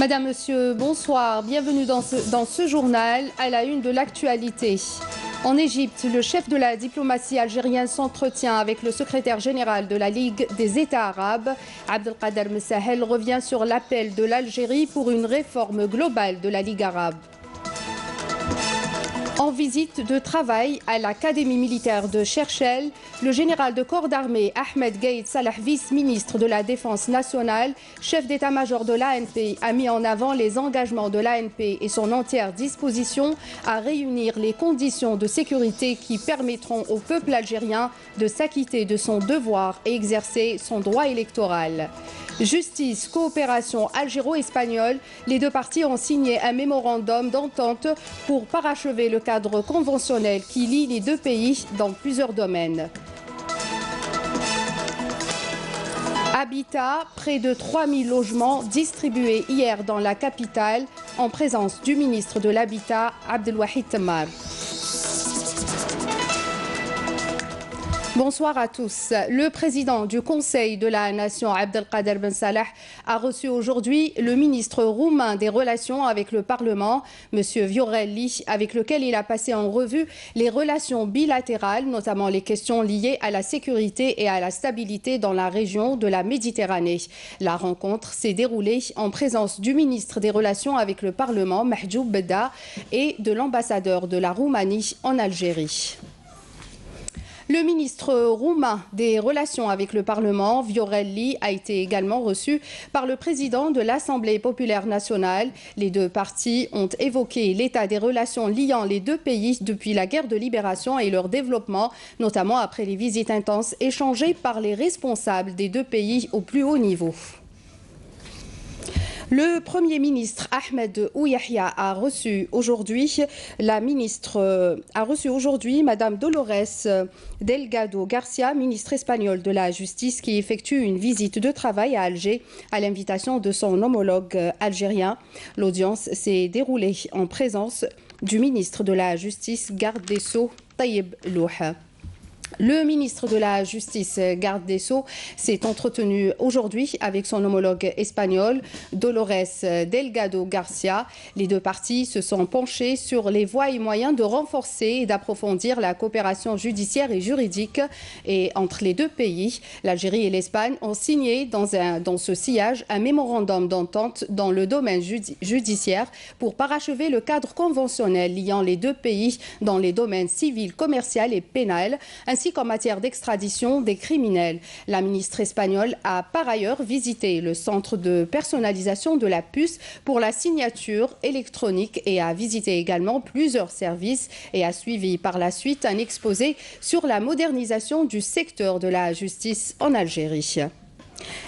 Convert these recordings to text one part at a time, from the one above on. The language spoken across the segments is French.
Madame, Monsieur, bonsoir. Bienvenue dans ce journal à la une de l'actualité. En Égypte, le chef de la diplomatie algérienne s'entretient avec le secrétaire général de la Ligue des États arabes. Abdelkader Messahel revient sur l'appel de l'Algérie pour une réforme globale de la Ligue arabe. En visite de travail à l'Académie militaire de Cherchell, le général de corps d'armée Ahmed Gaïd Salah, vice-ministre de la Défense nationale, chef d'état-major de l'ANP, a mis en avant les engagements de l'ANP et son entière disposition à réunir les conditions de sécurité qui permettront au peuple algérien de s'acquitter de son devoir et exercer son droit électoral. Justice, coopération algéro-espagnole, les deux parties ont signé un mémorandum d'entente pour parachever le cadre conventionnel qui lie les deux pays dans plusieurs domaines. Habitat, près de 3000 logements distribués hier dans la capitale en présence du ministre de l'Habitat, Abdelwahid Temmar. Bonsoir à tous. Le président du Conseil de la Nation, Abdelkader Ben Salah, a reçu aujourd'hui le ministre roumain des Relations avec le Parlement, M. Viorelli, avec lequel il a passé en revue les relations bilatérales, notamment les questions liées à la sécurité et à la stabilité dans la région de la Méditerranée. La rencontre s'est déroulée en présence du ministre des Relations avec le Parlement, Mahjoub Beda, et de l'ambassadeur de la Roumanie en Algérie. Le ministre roumain des Relations avec le Parlement, Viorelli, a été également reçu par le président de l'Assemblée populaire nationale. Les deux parties ont évoqué l'état des relations liant les deux pays depuis la guerre de libération et leur développement, notamment après les visites intenses échangées par les responsables des deux pays au plus haut niveau. Le Premier ministre Ahmed Ouyahia a reçu aujourd'hui Madame Dolores Delgado Garcia, ministre espagnole de la Justice, qui effectue une visite de travail à Alger à l'invitation de son homologue algérien. L'audience s'est déroulée en présence du ministre de la Justice, garde des Sceaux, Tayeb Louha. Le ministre de la Justice, garde des Sceaux, s'est entretenu aujourd'hui avec son homologue espagnol, Dolores Delgado Garcia. Les deux parties se sont penchées sur les voies et moyens de renforcer et d'approfondir la coopération judiciaire et juridique entre les deux pays. L'Algérie et l'Espagne ont signé dans ce sillage un mémorandum d'entente dans le domaine judiciaire pour parachever le cadre conventionnel liant les deux pays dans les domaines civil, commercial et pénal, ainsi qu'en matière d'extradition des criminels. La ministre espagnole a par ailleurs visité le centre de personnalisation de la puce pour la signature électronique et a visité également plusieurs services et a suivi par la suite un exposé sur la modernisation du secteur de la justice en Algérie.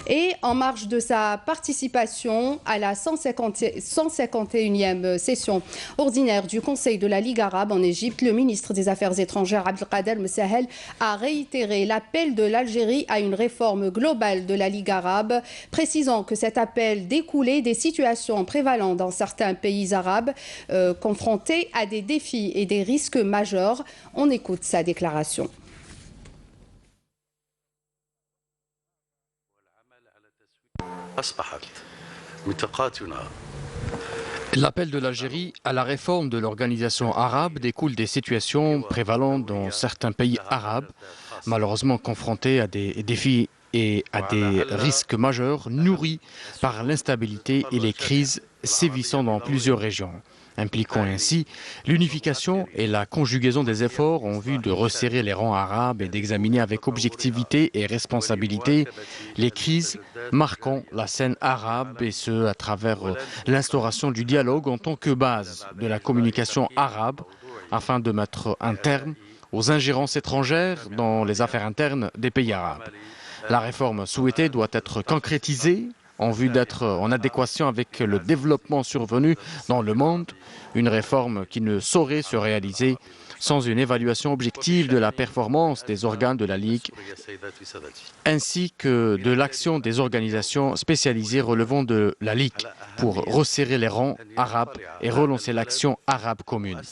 Et en marge de sa participation à la 151e session ordinaire du Conseil de la Ligue arabe en Égypte, le ministre des Affaires étrangères Abdelkader Messahel a réitéré l'appel de l'Algérie à une réforme globale de la Ligue arabe, précisant que cet appel découlait des situations prévalant dans certains pays arabes confrontés à des défis et des risques majeurs. On écoute sa déclaration. L'appel de l'Algérie à la réforme de l'organisation arabe découle des situations prévalant dans certains pays arabes, malheureusement confrontés à des défis et à des risques majeurs nourris par l'instabilité et les crises sévissant dans plusieurs régions, impliquant ainsi l'unification et la conjugaison des efforts en vue de resserrer les rangs arabes et d'examiner avec objectivité et responsabilité les crises marquant la scène arabe, et ce à travers l'instauration du dialogue en tant que base de la communication arabe, afin de mettre un terme aux ingérences étrangères dans les affaires internes des pays arabes. La réforme souhaitée doit être concrétisée en vue d'être en adéquation avec le développement survenu dans le monde, une réforme qui ne saurait se réaliser sans une évaluation objective de la performance des organes de la Ligue, ainsi que de l'action des organisations spécialisées relevant de la Ligue pour resserrer les rangs arabes et relancer l'action arabe commune.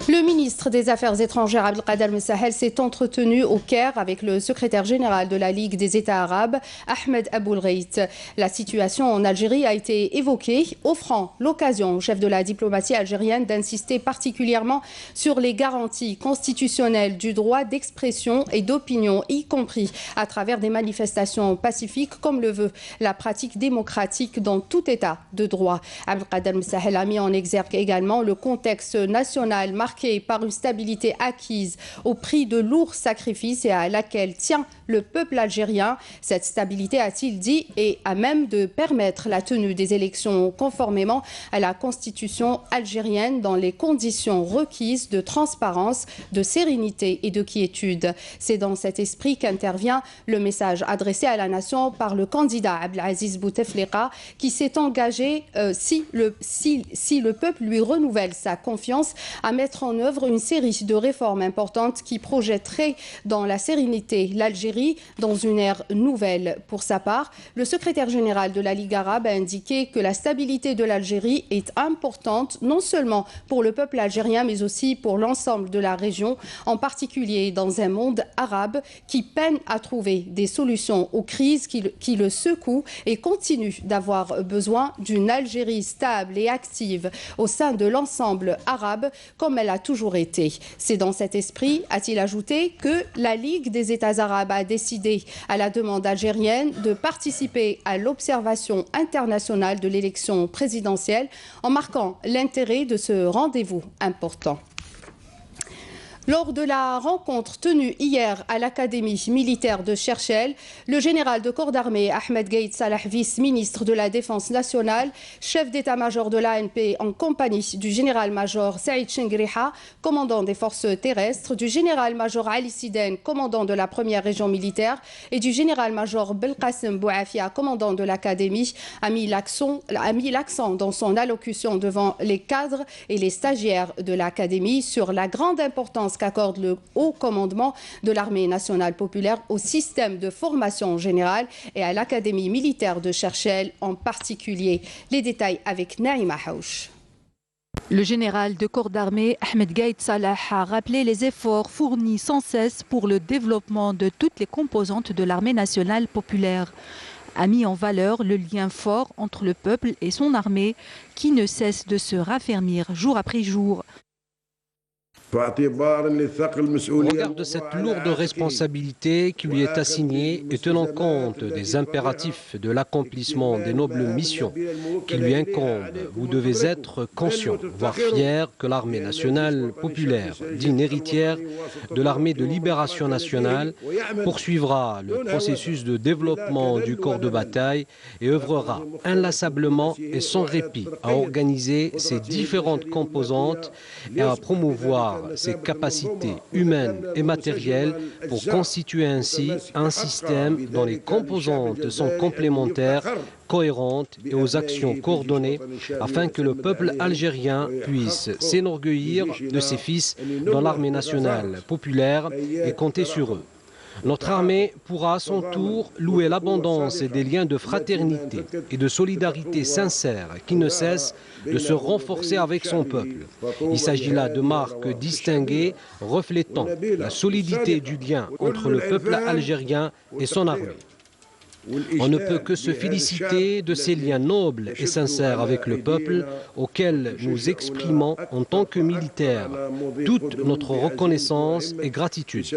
Le ministre des Affaires étrangères Abdelkader Ben Sahel s'est entretenu au Caire avec le secrétaire général de la Ligue des États arabes, Ahmed Aboulghait. La situation en Algérie a été évoquée, offrant l'occasion au chef de la diplomatie algérienne d'insister particulièrement sur les garanties constitutionnelles du droit d'expression et d'opinion, y compris à travers des manifestations pacifiques, comme le veut la pratique démocratique dans tout état de droit. Abdelkader Ben Sahel a mis en exergue également le contexte national marqué par une stabilité acquise au prix de lourds sacrifices et à laquelle tient le peuple algérien. Cette stabilité, a-t-il dit, est à même de permettre la tenue des élections conformément à la constitution algérienne dans les conditions requises de transparence, de sérénité et de quiétude. C'est dans cet esprit qu'intervient le message adressé à la nation par le candidat Abdelaziz Bouteflika qui s'est engagé, si le peuple lui renouvelle sa confiance, à mettre en œuvre une série de réformes importantes qui projetteraient dans la sérénité l'Algérie dans une ère nouvelle. Pour sa part, le secrétaire général de la Ligue arabe a indiqué que la stabilité de l'Algérie est importante non seulement pour le peuple algérien mais aussi pour l'ensemble de la région, en particulier dans un monde arabe qui peine à trouver des solutions aux crises qui le secouent et continue d'avoir besoin d'une Algérie stable et active au sein de l'ensemble arabe comme elle a toujours été. C'est dans cet esprit, a-t-il ajouté, que la Ligue des États arabes a décidé, à la demande algérienne, de participer à l'observation internationale de l'élection présidentielle en marquant l'intérêt de ce rendez-vous important. Lors de la rencontre tenue hier à l'Académie militaire de Cherchell, le général de corps d'armée Ahmed Gaïd Salah, vice-ministre de la Défense nationale, chef d'état-major de l'ANP en compagnie du général-major Saïd Chengriha, commandant des forces terrestres, du général-major Ali Siden, commandant de la première région militaire, et du général-major Belkacem Bouafia, commandant de l'Académie, a mis l'accent dans son allocution devant les cadres et les stagiaires de l'Académie sur la grande importance qu'accorde le haut commandement de l'armée nationale populaire au système de formation générale et à l'académie militaire de Cherchell en particulier. Les détails avec Naïma Haouch. Le général de corps d'armée Ahmed Gaïd Salah a rappelé les efforts fournis sans cesse pour le développement de toutes les composantes de l'armée nationale populaire. A mis en valeur le lien fort entre le peuple et son armée qui ne cesse de se raffermir jour après jour. Au regard de cette lourde responsabilité qui lui est assignée et tenant compte des impératifs de l'accomplissement des nobles missions qui lui incombent, vous devez être conscient, voire fier, que l'armée nationale populaire, digne héritière de l'armée de libération nationale, poursuivra le processus de développement du corps de bataille et œuvrera inlassablement et sans répit à organiser ses différentes composantes et à promouvoir ses capacités humaines et matérielles pour constituer ainsi un système dont les composantes sont complémentaires, cohérentes et aux actions coordonnées afin que le peuple algérien puisse s'enorgueillir de ses fils dans l'armée nationale populaire et compter sur eux. Notre armée pourra à son tour louer l'abondance des liens de fraternité et de solidarité sincère qui ne cessent de se renforcer avec son peuple. Il s'agit là de marques distinguées reflétant la solidité du lien entre le peuple algérien et son armée. On ne peut que se féliciter de ces liens nobles et sincères avec le peuple auxquels nous exprimons en tant que militaires toute notre reconnaissance et gratitude.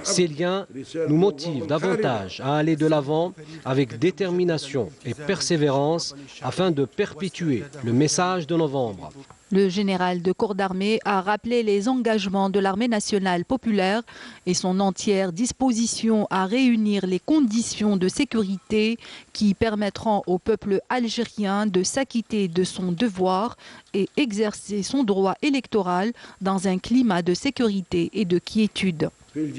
Ces liens nous motivent davantage à aller de l'avant avec détermination et persévérance afin de perpétuer le message de novembre. Le général de corps d'armée a rappelé les engagements de l'armée nationale populaire et son entière disposition à réunir les conditions de sécurité qui permettront au peuple algérien de s'acquitter de son devoir et exercer son droit électoral dans un climat de sécurité et de quiétude.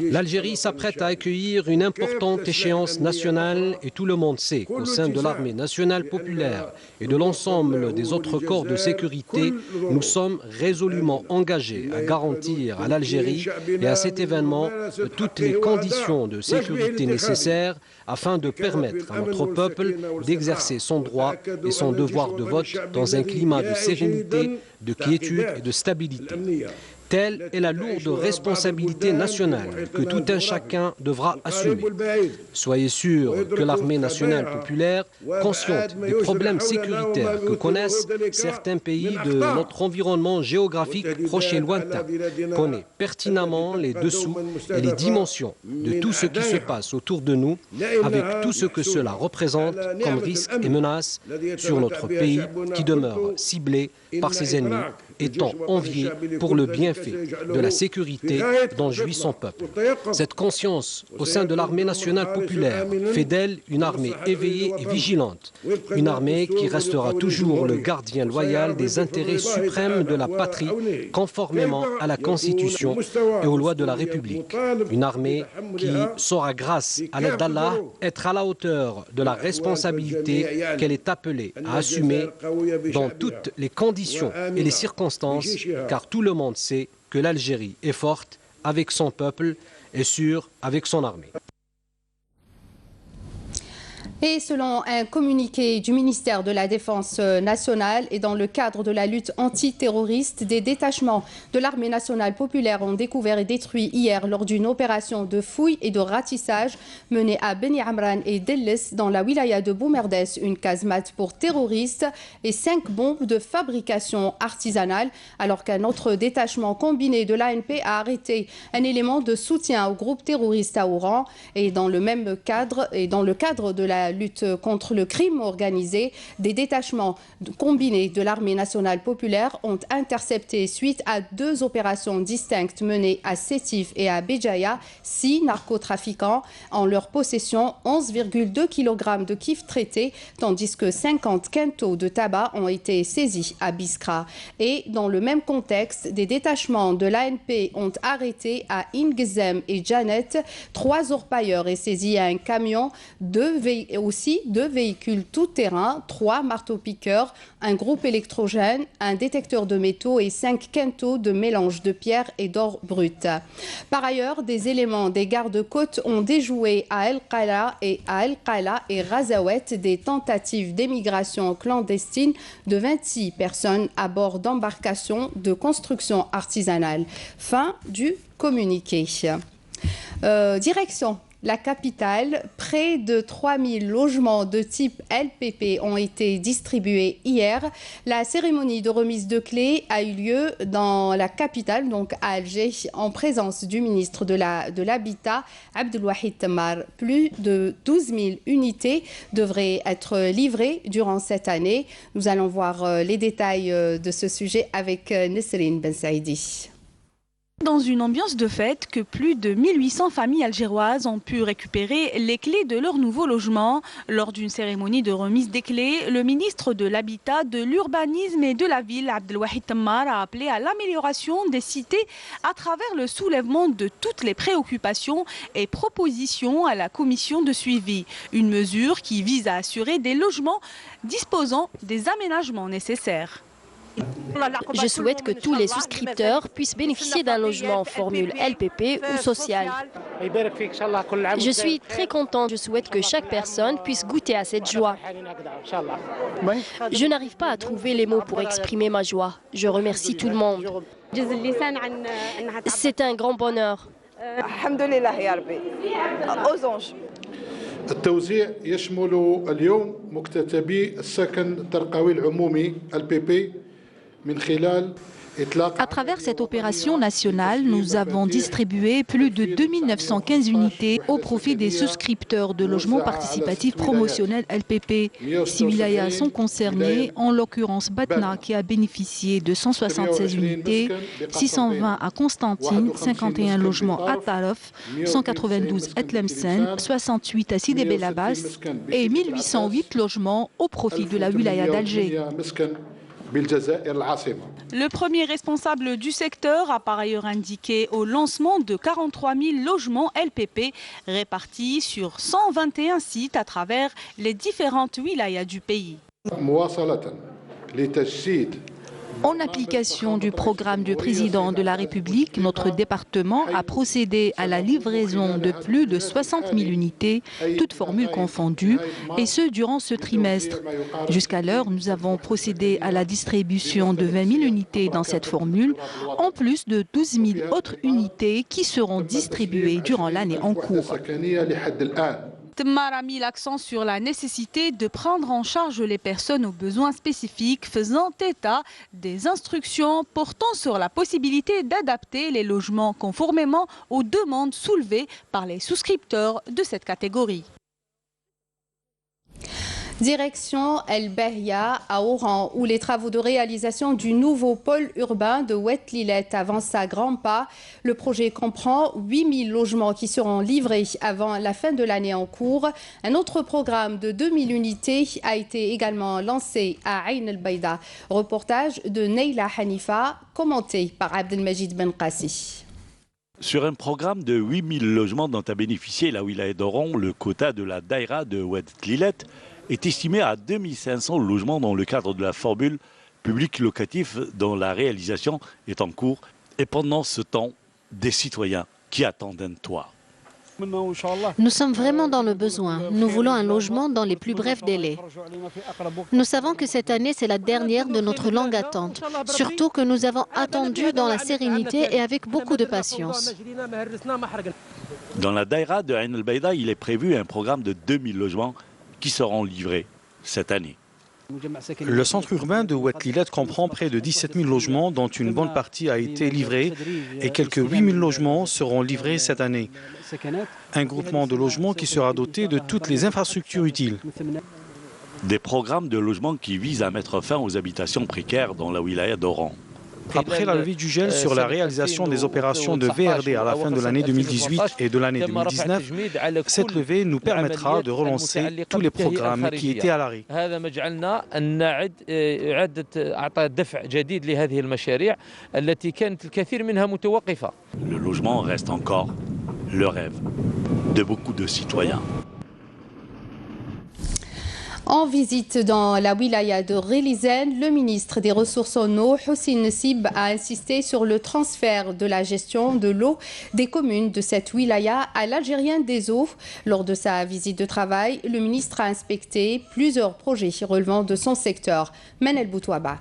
L'Algérie s'apprête à accueillir une importante échéance nationale et tout le monde sait qu'au sein de l'armée nationale populaire et de l'ensemble des autres corps de sécurité, nous sommes résolument engagés à garantir à l'Algérie et à cet événement toutes les conditions de sécurité nécessaires afin de permettre à notre peuple d'exercer son droit et son devoir de vote dans un climat de sérénité, de quiétude et de stabilité. Telle est la lourde responsabilité nationale que tout un chacun devra assumer. Soyez sûrs que l'armée nationale populaire, consciente des problèmes sécuritaires que connaissent certains pays de notre environnement géographique proche et lointain, connaît pertinemment les dessous et les dimensions de tout ce qui se passe autour de nous, avec tout ce que cela représente comme risque et menace sur notre pays qui demeure ciblé par ses ennemis, étant envié pour le bienfait de la sécurité dont jouit son peuple. Cette conscience au sein de l'armée nationale populaire fait d'elle une armée éveillée et vigilante, une armée qui restera toujours le gardien loyal des intérêts suprêmes de la patrie, conformément à la Constitution et aux lois de la République. Une armée qui saura, grâce à l'aide d'Allah, être à la hauteur de la responsabilité qu'elle est appelée à assumer dans toutes les conditions et les circonstances, car tout le monde sait que l'Algérie est forte avec son peuple et sûre avec son armée. Et selon un communiqué du ministère de la Défense nationale et dans le cadre de la lutte antiterroriste, des détachements de l'armée nationale populaire ont découvert et détruit hier lors d'une opération de fouille et de ratissage menée à Beni Amran et Dellis dans la wilaya de Boumerdes une casemate pour terroristes et 5 bombes de fabrication artisanale, alors qu'un autre détachement combiné de l'ANP a arrêté un élément de soutien au groupe terroriste à Oran. Et dans le cadre de la lutte contre le crime organisé, des détachements combinés de l'armée nationale populaire ont intercepté, suite à 2 opérations distinctes menées à Sétif et à Béjaïa, 6 narcotrafiquants en leur possession 11,2 kg de kif traité, tandis que 50 quintaux de tabac ont été saisis à Biskra. Et dans le même contexte, des détachements de l'ANP ont arrêté à Ingzem et Janet 3 orpailleurs et saisi un camion, 2 véhicules tout-terrain, 3 marteaux-piqueurs, un groupe électrogène, un détecteur de métaux et 5 quintaux de mélange de pierre et d'or brut. Par ailleurs, des éléments des gardes-côtes ont déjoué à El Qala et Razawet des tentatives d'émigration clandestine de 26 personnes à bord d'embarcations de construction artisanale. Fin du communiqué. Direction la capitale, près de 3000 logements de type LPP ont été distribués hier. La cérémonie de remise de clés a eu lieu dans la capitale, donc à Alger, en présence du ministre de l'Habitat, Abdelwahid Tammar. Plus de 12 000 unités devraient être livrées durant cette année. Nous allons voir les détails de ce sujet avec Nesrine Ben Saïdi. Dans une ambiance de fête, que plus de 1800 familles algéroises ont pu récupérer les clés de leur nouveau logement. Lors d'une cérémonie de remise des clés, le ministre de l'Habitat, de l'Urbanisme et de la Ville, Abdelwahid Tammar, a appelé à l'amélioration des cités à travers le soulèvement de toutes les préoccupations et propositions à la commission de suivi. Une mesure qui vise à assurer des logements disposant des aménagements nécessaires. Je souhaite que tous les souscripteurs puissent bénéficier d'un logement en formule LPP ou social. Je suis très contente. Je souhaite que chaque personne puisse goûter à cette joie. Je n'arrive pas à trouver les mots pour exprimer ma joie. Je remercie tout le monde. C'est un grand bonheur. Aux anges. التوزيع يشمل اليوم مكتتبي السكن الترقوي العمومي LPP من خلال À travers cette opération nationale, nous avons distribué plus de 2915 unités au profit des souscripteurs de logements participatifs promotionnels LPP. 6 wilayas sont concernés, en l'occurrence Batna qui a bénéficié de 176 unités, 620 à Constantine, 51 logements à Taraf, 192 à Tlemcen, 68 à Sidi Bel Abbas et 1808 logements au profit de la wilaya d'Alger. Le premier responsable du secteur a par ailleurs indiqué au lancement de 43 000 logements LPP répartis sur 121 sites à travers les différentes wilayas du pays. En application du programme du président de la République, notre département a procédé à la livraison de plus de 60 000 unités, toutes formules confondues, et ce durant ce trimestre. Jusqu'à l'heure, nous avons procédé à la distribution de 20 000 unités dans cette formule, en plus de 12 000 autres unités qui seront distribuées durant l'année en cours. Temmar a mis l'accent sur la nécessité de prendre en charge les personnes aux besoins spécifiques, faisant état des instructions portant sur la possibilité d'adapter les logements conformément aux demandes soulevées par les souscripteurs de cette catégorie. Direction El Behia à Oran, où les travaux de réalisation du nouveau pôle urbain de Oued Tlilet avancent à grands pas. Le projet comprend 8 000 logements qui seront livrés avant la fin de l'année en cours. Un autre programme de 2 000 unités a été également lancé à Ain El Baïda. Reportage de Neila Hanifa, commenté par Abdelmajid Ben Qassi. Sur un programme de 8 000 logements dont a bénéficié la wilaya d'Oran, le quota de la Daïra de Oued Tlilet est estimé à 2500 logements dans le cadre de la formule public locatif dont la réalisation est en cours. Et pendant ce temps, des citoyens qui attendent un toit. Nous sommes vraiment dans le besoin. Nous voulons un logement dans les plus brefs délais. Nous savons que cette année, c'est la dernière de notre longue attente. Surtout que nous avons attendu dans la sérénité et avec beaucoup de patience. Dans la Daïra de Ain El Baïda, il est prévu un programme de 2000 logements qui seront livrés cette année. Le centre urbain de Oued Tlilet comprend près de 17 000 logements dont une bonne partie a été livrée et quelques 8 000 logements seront livrés cette année. Un groupement de logements qui sera doté de toutes les infrastructures utiles. Des programmes de logement qui visent à mettre fin aux habitations précaires dans la wilaya d'Oran. Après la levée du gel sur la réalisation des opérations de VRD à la fin de l'année 2018 et de l'année 2019, cette levée nous permettra de relancer tous les programmes qui étaient à l'arrêt. Le logement reste encore le rêve de beaucoup de citoyens. En visite dans la wilaya de Relizane, le ministre des Ressources en eau, Hossein Nessib, a insisté sur le transfert de la gestion de l'eau des communes de cette wilaya à l'Algérien des eaux. Lors de sa visite de travail, le ministre a inspecté plusieurs projets relevant de son secteur. Manel Boutouaba.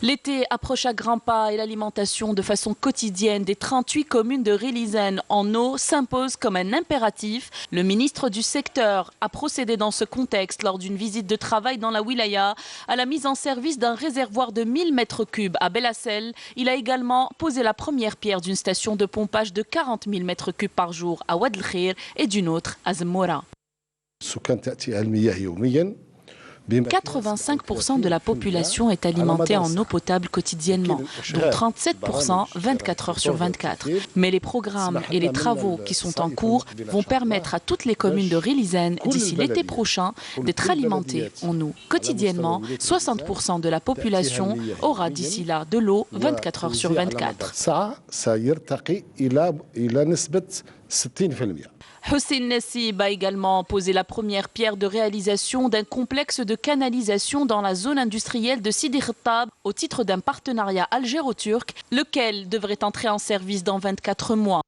L'été approche à grands pas et l'alimentation de façon quotidienne des 38 communes de Relizane en eau s'impose comme un impératif. Le ministre du secteur a procédé dans ce contexte, lors d'une visite de travail dans la wilaya, à la mise en service d'un réservoir de 1000 mètres cubes à Belassel. Il a également posé la première pierre d'une station de pompage de 40 000 mètres cubes par jour à Oued El Khir et d'une autre à Zemmoura. 85% de la population est alimentée en eau potable quotidiennement, dont 37% 24 heures sur 24. Mais les programmes et les travaux qui sont en cours vont permettre à toutes les communes de Relizane d'ici l'été prochain d'être alimentées en eau quotidiennement. 60% de la population aura d'ici là de l'eau 24 heures sur 24. Hossein Nessib a également posé la première pierre de réalisation d'un complexe de canalisation dans la zone industrielle de Sidi Khattab au titre d'un partenariat algéro-turc, lequel devrait entrer en service dans 24 mois.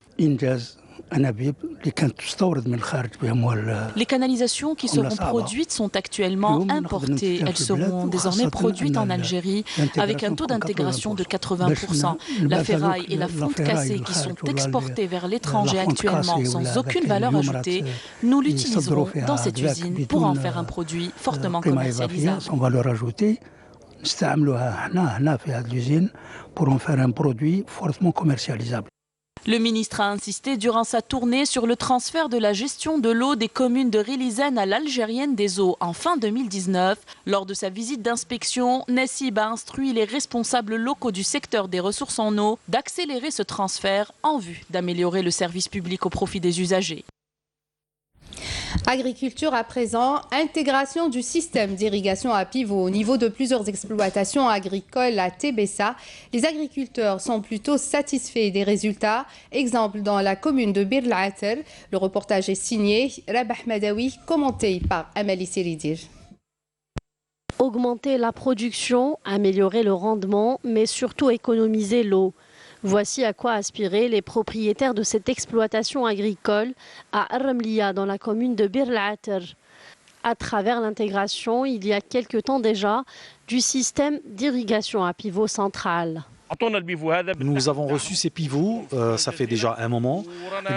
Les canalisations qui seront produites sont actuellement importées. Elles seront désormais produites en Algérie avec un taux d'intégration de 80%. La ferraille et la fonte cassée qui sont exportées vers l'étranger actuellement sans aucune valeur ajoutée, nous l'utiliserons dans cette usine pour en faire un produit fortement commercialisable. On va le rajouter, pour en faire un produit fortement commercialisable. Le ministre a insisté durant sa tournée sur le transfert de la gestion de l'eau des communes de Relizane à l'Algérienne des eaux en fin 2019. Lors de sa visite d'inspection, Nessib a instruit les responsables locaux du secteur des ressources en eau d'accélérer ce transfert en vue d'améliorer le service public au profit des usagers. Agriculture à présent, intégration du système d'irrigation à pivot au niveau de plusieurs exploitations agricoles à Tébessa. Les agriculteurs sont plutôt satisfaits des résultats. Exemple dans la commune de Bir El-Ater. Le reportage est signé Rabah Madawi, commenté par Amali Seridir. Augmenter la production, améliorer le rendement, mais surtout économiser l'eau. Voici à quoi aspiraient les propriétaires de cette exploitation agricole à Arramlia, dans la commune de Bir el-Ater. À travers l'intégration, il y a quelque temps déjà, du système d'irrigation à pivot central. Nous avons reçu ces pivots, ça fait déjà un moment.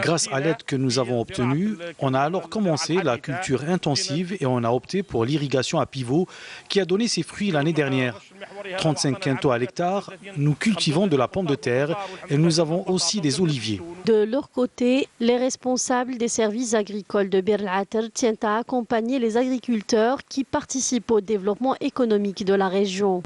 Grâce à l'aide que nous avons obtenue, on a alors commencé la culture intensive et on a opté pour l'irrigation à pivot qui a donné ses fruits l'année dernière. 35 quintaux à l'hectare, nous cultivons de la pomme de terre et nous avons aussi des oliviers. De leur côté, les responsables des services agricoles de Bir el-Ater tiennent à accompagner les agriculteurs qui participent au développement économique de la région.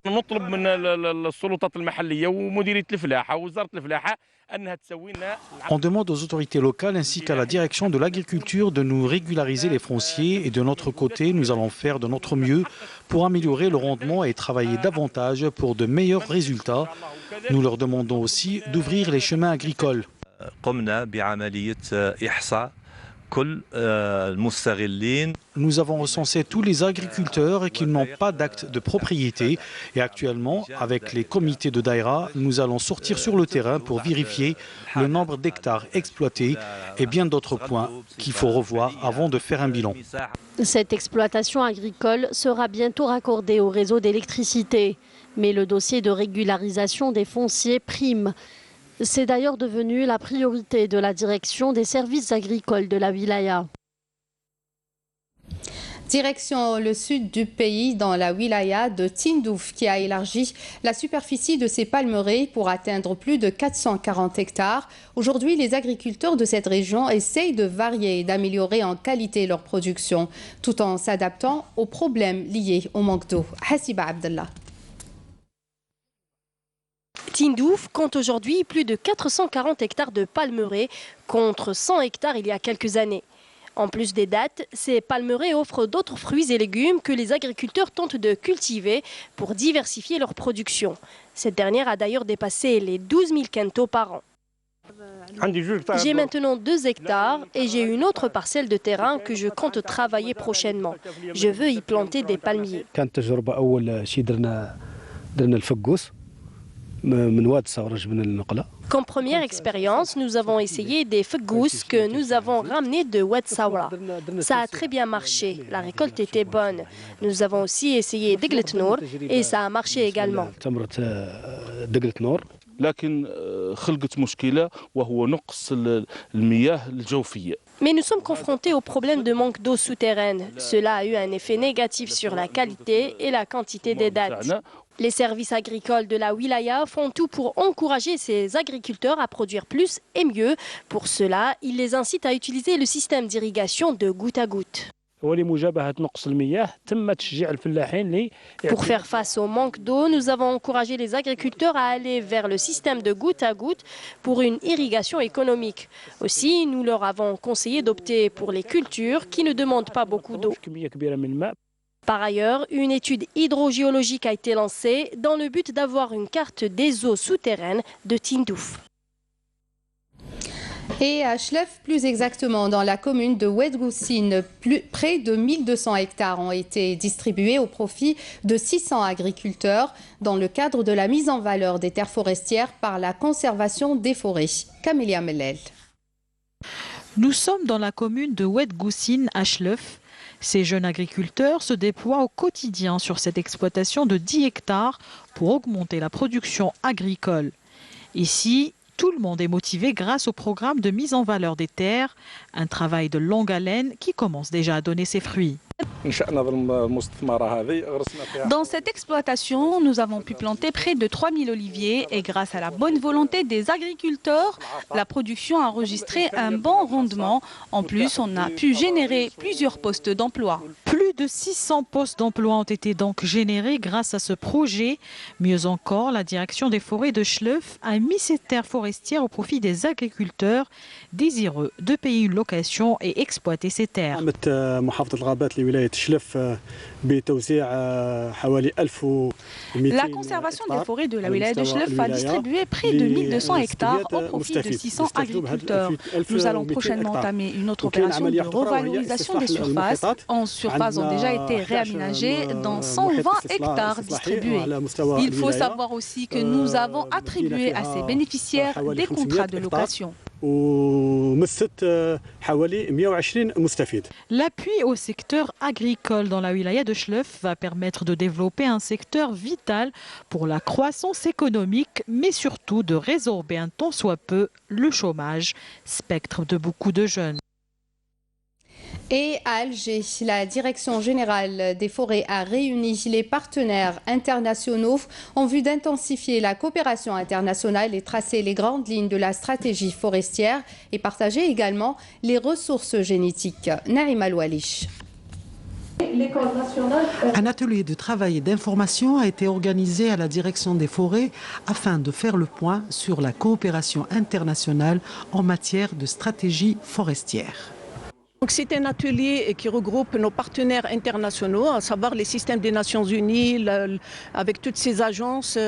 On demande aux autorités locales ainsi qu'à la direction de l'agriculture de nous régulariser les fonciers et de notre côté, nous allons faire de notre mieux pour améliorer le rendement et travailler davantage pour de meilleurs résultats. Nous leur demandons aussi d'ouvrir les chemins agricoles. Nous avons recensé tous les agriculteurs qui n'ont pas d'acte de propriété et actuellement, avec les comités de Daïra, nous allons sortir sur le terrain pour vérifier le nombre d'hectares exploités et bien d'autres points qu'il faut revoir avant de faire un bilan. Cette exploitation agricole sera bientôt raccordée au réseau d'électricité, mais le dossier de régularisation des fonciers prime. C'est d'ailleurs devenu la priorité de la direction des services agricoles de la wilaya. Direction le sud du pays, dans la wilaya de Tindouf, qui a élargi la superficie de ses palmeraies pour atteindre plus de 440 hectares. Aujourd'hui, les agriculteurs de cette région essayent de varier et d'améliorer en qualité leur production, tout en s'adaptant aux problèmes liés au manque d'eau. Hassiba Abdallah. Tindouf compte aujourd'hui plus de 440 hectares de palmeraies contre 100 hectares il y a quelques années. En plus des dattes, ces palmeraies offrent d'autres fruits et légumes que les agriculteurs tentent de cultiver pour diversifier leur production. Cette dernière a d'ailleurs dépassé les 12 000 quintaux par an. J'ai maintenant 2 hectares et j'ai une autre parcelle de terrain que je compte travailler prochainement. Je veux y planter des palmiers. Comme première expérience, nous avons essayé des fgous que nous avons ramenés de Oued Sawra. Ça a très bien marché, la récolte était bonne. Nous avons aussi essayé Deglet Nour et ça a marché également. Mais nous sommes confrontés au problème de manque d'eau souterraine. Cela a eu un effet négatif sur la qualité et la quantité des dattes. Les services agricoles de la wilaya font tout pour encourager ces agriculteurs à produire plus et mieux. Pour cela, ils les incitent à utiliser le système d'irrigation de goutte à goutte. Pour faire face au manque d'eau, nous avons encouragé les agriculteurs à aller vers le système de goutte à goutte pour une irrigation économique. Aussi, nous leur avons conseillé d'opter pour les cultures qui ne demandent pas beaucoup d'eau. Par ailleurs, une étude hydrogéologique a été lancée dans le but d'avoir une carte des eaux souterraines de Tindouf. Et à Chlef, plus exactement dans la commune de Oued Goussine, près de 1200 hectares ont été distribués au profit de 600 agriculteurs dans le cadre de la mise en valeur des terres forestières par la conservation des forêts. Camélia Mellel. Nous sommes dans la commune de Oued Goussine à Chlef. Ces jeunes agriculteurs se déploient au quotidien sur cette exploitation de 10 hectares pour augmenter la production agricole. Ici, tout le monde est motivé grâce au programme de mise en valeur des terres, un travail de longue haleine qui commence déjà à donner ses fruits. Dans cette exploitation, nous avons pu planter près de 3000 oliviers et grâce à la bonne volonté des agriculteurs, la production a enregistré un bon rendement. En plus, on a pu générer plusieurs postes d'emploi. Plus de 600 postes d'emploi ont été donc générés grâce à ce projet. Mieux encore, la direction des forêts de Chlef a mis ces terres forestières au profit des agriculteurs désireux de payer une location et exploiter ces terres. La conservation des forêts de la wilaya de Chlef a distribué près de 1200 hectares au profit de 600 agriculteurs. Nous allons prochainement entamer une autre opération de revalorisation des surfaces en ont déjà été réaménagés dans 120 hectares distribués. Il faut savoir aussi que nous avons attribué à ces bénéficiaires des contrats de location. L'appui au secteur agricole dans la wilaya de Chlef va permettre de développer un secteur vital pour la croissance économique, mais surtout de résorber un tant soit peu le chômage, spectre de beaucoup de jeunes. Et à Alger, la Direction générale des forêts a réuni les partenaires internationaux en vue d'intensifier la coopération internationale et tracer les grandes lignes de la stratégie forestière et partager également les ressources génétiques. Naïm Al-Walish. Un atelier de travail et d'information a été organisé à la direction des forêts afin de faire le point sur la coopération internationale en matière de stratégie forestière. C'est un atelier qui regroupe nos partenaires internationaux, à savoir les systèmes des Nations Unies, avec toutes ces agences,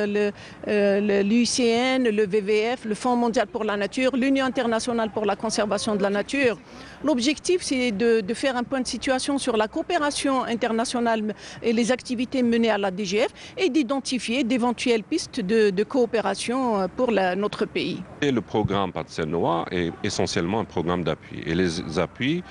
l'UICN, le WWF, le Fonds mondial pour la nature, l'Union internationale pour la conservation de la nature. L'objectif, c'est de faire un point de situation sur la coopération internationale et les activités menées à la DGF et d'identifier d'éventuelles pistes de coopération pour notre pays. Et le programme Patsenoa est essentiellement un programme d'appui. Et les appuis,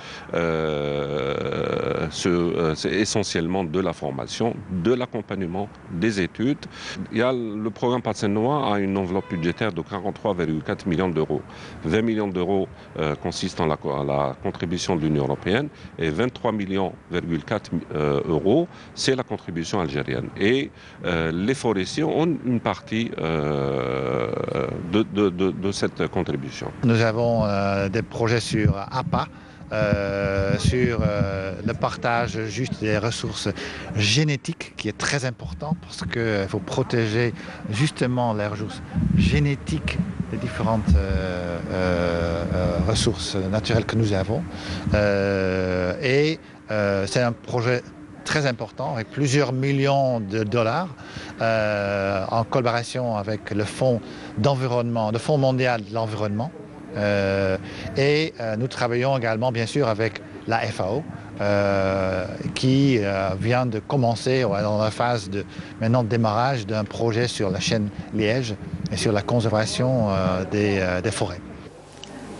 c'est essentiellement de la formation, de l'accompagnement, des études. Le programme Patsenoa a une enveloppe budgétaire de 43,4 millions d'euros. 20 millions d'euros consistent en la contribution de l'Union européenne et 23,4 millions euros, c'est la contribution algérienne. Et les forestiers ont une partie de cette contribution. Nous avons des projets sur APA, sur le partage juste des ressources génétiques qui est très important parce qu'il faut protéger justement les ressources génétiques des différentes ressources naturelles que nous avons. C'est un projet très important avec plusieurs millions de dollars en collaboration avec le Fonds d'environnement, le Fonds mondial de l'environnement. Nous travaillons également bien sûr avec la FAO qui vient de commencer dans la phase de démarrage d'un projet sur la chaîne liège et sur la conservation des forêts.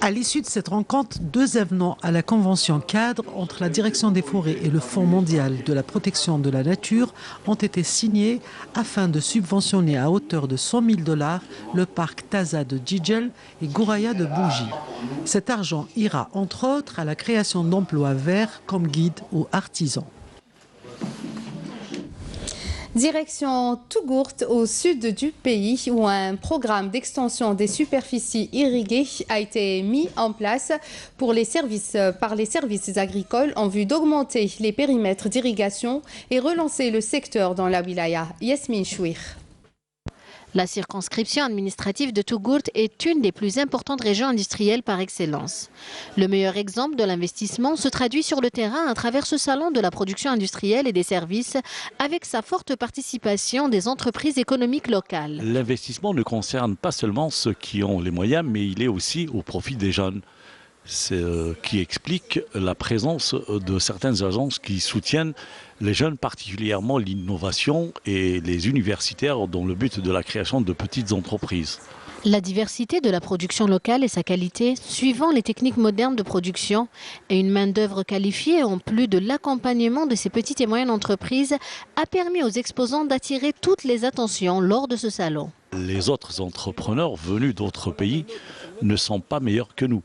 À l'issue de cette rencontre, 2 avenants à la convention cadre entre la direction des forêts et le Fonds mondial de la protection de la nature ont été signés afin de subventionner à hauteur de 100 000 $ le parc Taza de Djidjel et Gouraya de Bougie. Cet argent ira entre autres à la création d'emplois verts comme guides ou artisans. Direction Tougourt, au sud du pays, où un programme d'extension des superficies irriguées a été mis en place par les services agricoles en vue d'augmenter les périmètres d'irrigation et relancer le secteur dans la wilaya. Yasmine Chouir. La circonscription administrative de Tougourt est une des plus importantes régions industrielles par excellence. Le meilleur exemple de l'investissement se traduit sur le terrain à travers ce salon de la production industrielle et des services avec sa forte participation des entreprises économiques locales. L'investissement ne concerne pas seulement ceux qui ont les moyens, mais il est aussi au profit des jeunes. C'est qui explique la présence de certaines agences qui soutiennent les jeunes, particulièrement l'innovation et les universitaires dans le but de la création de petites entreprises. La diversité de la production locale et sa qualité, suivant les techniques modernes de production et une main-d'œuvre qualifiée en plus de l'accompagnement de ces petites et moyennes entreprises, a permis aux exposants d'attirer toutes les attentions lors de ce salon. Les autres entrepreneurs venus d'autres pays ne sont pas meilleurs que nous.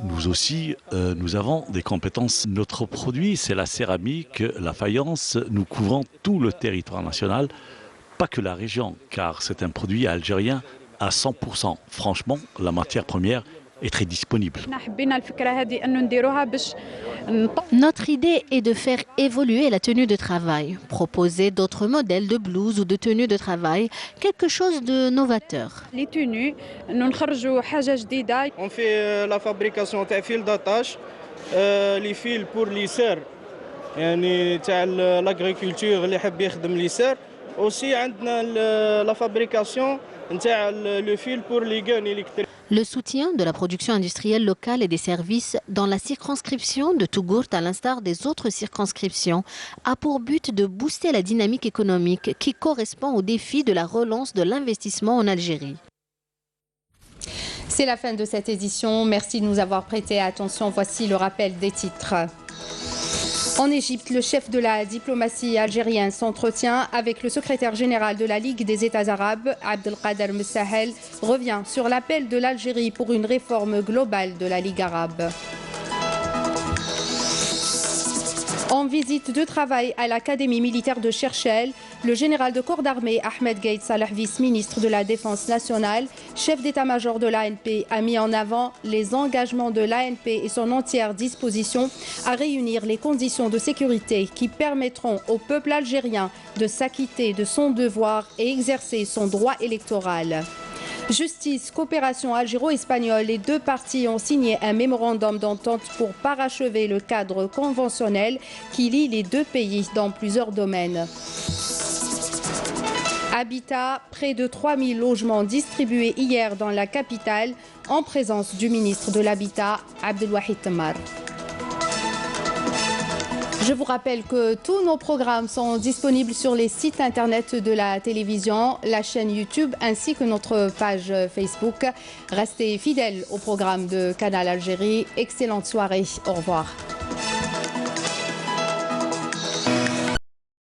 Nous aussi, nous avons des compétences. Notre produit, c'est la céramique, la faïence. Nous couvrons tout le territoire national, pas que la région, car c'est un produit algérien à 100%. Franchement, la matière première est très disponible. Notre idée est de faire évoluer la tenue de travail, proposer d'autres modèles de blouse ou de tenue de travail, quelque chose de novateur. Les tenues, on fait la fabrication de fils d'attache, les fils pour les serres, l'agriculture, les حابب les serres. Aussi, la fabrication le fil pour les guns électriques. Le soutien de la production industrielle locale et des services dans la circonscription de Tougourt, à l'instar des autres circonscriptions, a pour but de booster la dynamique économique qui correspond au défi de la relance de l'investissement en Algérie. C'est la fin de cette édition. Merci de nous avoir prêté attention. Voici le rappel des titres. En Égypte, le chef de la diplomatie algérienne s'entretient avec le secrétaire général de la Ligue des États arabes, Abdelkader Messahel, revient sur l'appel de l'Algérie pour une réforme globale de la Ligue arabe. En visite de travail à l'Académie militaire de Cherchell, le général de corps d'armée Ahmed Gaïd Salah, vice-ministre de la Défense nationale, chef d'état-major de l'ANP, a mis en avant les engagements de l'ANP et son entière disposition à réunir les conditions de sécurité qui permettront au peuple algérien de s'acquitter de son devoir et exercer son droit électoral. Justice, coopération algéro-espagnole, les deux parties ont signé un mémorandum d'entente pour parachever le cadre conventionnel qui lie les deux pays dans plusieurs domaines. Habitat, près de 3000 logements distribués hier dans la capitale en présence du ministre de l'Habitat, Abdelwahid Temmar. Je vous rappelle que tous nos programmes sont disponibles sur les sites internet de la télévision, la chaîne YouTube ainsi que notre page Facebook. Restez fidèles au programme de Canal Algérie. Excellente soirée. Au revoir.